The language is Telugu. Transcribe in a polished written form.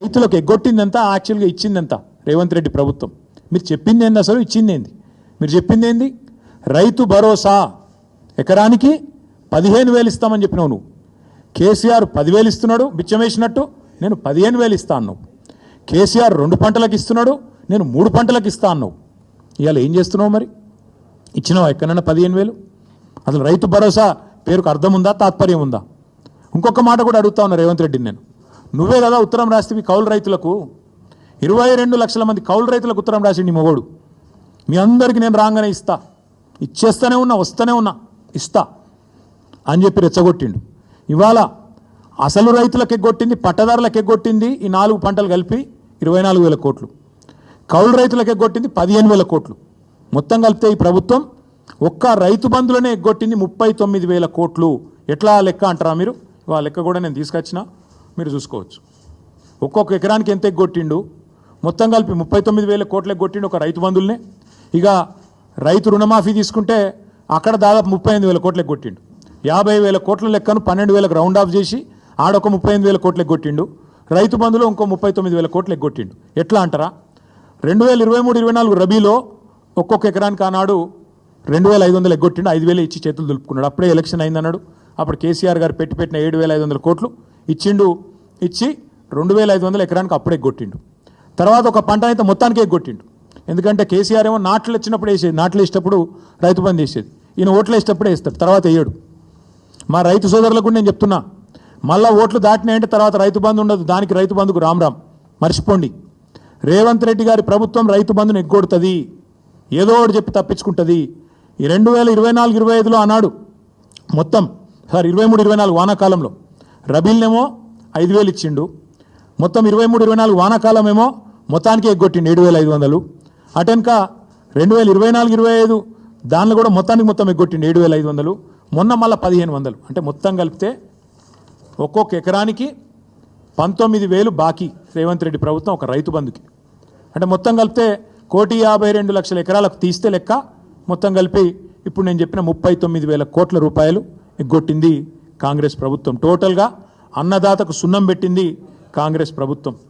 రైతులకు ఎగ్గొట్టిందంతా యాక్చువల్గా ఇచ్చిందంతా రేవంత్ రెడ్డి ప్రభుత్వం. మీరు చెప్పింది ఏంది, అసలు ఇచ్చింది ఏంది? మీరు చెప్పింది ఏంది? రైతు భరోసా ఎకరానికి 15,000 ఇస్తామని చెప్పినావు నువ్వు. కేసీఆర్ 10,000 ఇస్తున్నాడు బిచ్చమేసినట్టు, నేను 15,000 ఇస్తా అన్నావు. కేసీఆర్ 2 పంటలకు ఇస్తున్నాడు, నేను 3 పంటలకు ఇస్తా అన్నావు. ఇవాళ ఏం చేస్తున్నావు మరి? ఇచ్చినావా ఎక్కడన్నా 15,000? అసలు రైతు భరోసా పేరుకు అర్థం ఉందా, తాత్పర్యం ఉందా? ఇంకొక మాట కూడా అడుగుతా ఉన్నా రేవంత్ రెడ్డిని నేను. నువ్వే కదా ఉత్తరం రాస్తే కౌలు రైతులకు 22 లక్షల మంది కౌలు రైతులకు ఉత్తరం రాసిండి మొగోడు. మీ అందరికీ నేను రాగానే ఇస్తా, ఇచ్చేస్తూనే ఉన్నా, వస్తూనే ఉన్నా, ఇస్తా అని చెప్పి రెచ్చగొట్టిండు. ఇవాళ అసలు రైతులకు ఎగ్గొట్టింది, పట్టదారులకు ఎగ్గొట్టింది ఈ 4 పంటలు కలిపి 24,000 కోట్లు, కౌలు రైతులకు ఎగ్గొట్టింది 15,000 కోట్లు. మొత్తం కలిపితే ఈ ప్రభుత్వం ఒక్క రైతు బంధులనే ఎగ్గొట్టింది 39,000 కోట్లు. ఎట్లా లెక్క అంటారా మీరు? ఇవాళ లెక్క కూడా నేను తీసుకొచ్చిన, మీరు చూసుకోవచ్చు. ఒక్కొక్క ఎకరానికి ఎంత ఎగ్గొట్టిండు, మొత్తం కలిపి 39,000 కోట్లు ఎగ్గొట్టిండు ఒక రైతు బంధువులనే. ఇక రైతు రుణమాఫీ తీసుకుంటే అక్కడ దాదాపు 38,000 కోట్లు ఎగ్గొట్టిండు. 50,000 కోట్ల లెక్కను 12,000కు రౌండ్ ఆఫ్ చేసి ఆడొక 38,000 కోట్లు ఎగ్గొట్టిండు. రైతు బంధులో ఇంకో 39,000 కోట్లు ఎగ్గొట్టిండు. ఎట్లా అంటారా? 2023-24 రబీలో ఒక్కొక్క ఎకరానికి ఆనాడు 2,500 ఎగ్గొట్టిండు, 5,000 ఇచ్చి చేతులు దులుపుకున్నాడు. అప్పుడే ఎలక్షన్ అయిందన్నాడు. అప్పుడు కేసీఆర్ గారు పెట్టిన 7,500 కోట్లు ఇచ్చిండు. ఇచ్చి 2,500 ఎకరానికి అప్పుడే ఎగ్గొట్టిండు. తర్వాత ఒక పంట అయితే మొత్తానికి ఎగ్గొట్టిండు. ఎందుకంటే కేసీఆర్ ఏమో నాట్లు వచ్చినప్పుడు వేసేది, నాట్లు వేసేటప్పుడు రైతు బంధు వేసేది, ఈయన ఓట్లు వేసేటప్పుడే వేస్తాడు, తర్వాత వేయడు. మా రైతు సోదరులకు నేను చెప్తున్నా, మళ్ళీ ఓట్లు దాటినాయంటే తర్వాత రైతు బంధు ఉండదు. దానికి రైతు బంధుకు రామ్ మర్చిపోండి. రేవంత్ రెడ్డి గారి ప్రభుత్వం రైతు బంధును ఎగ్గొడుతుంది, ఏదో ఒకటి చెప్పి తప్పించుకుంటుంది. ఈ 2024-25లో ఆనాడు మొత్తం 23-24 వానాకాలంలో రబీల్నేమో 5,000 ఇచ్చిండు, మొత్తం 23-24 వానాకాలం ఏమో మొత్తానికి ఎగ్గొట్టిండు 7,500. అటెనక 2024-25 దానిలో కూడా మొత్తం ఎగ్గొట్టిండు 7,500. మొన్న మళ్ళీ 1,500. అంటే మొత్తం కలిపితే ఒక్కొక్క ఎకరానికి 19,000 బాకీ రేవంత్ రెడ్డి ప్రభుత్వం ఒక రైతు బంధుకి. అంటే మొత్తం కలిపితే 1,52,00,000 ఎకరాలకు తీస్తే లెక్క మొత్తం కలిపి ఇప్పుడు నేను చెప్పిన 39,000 కోట్ల రూపాయలు ఎగ్గొట్టింది కాంగ్రెస్ ప్రభుత్వం. టోటల్గా అన్నదాతకు సున్నం పెట్టింది కాంగ్రెస్ ప్రభుత్వం.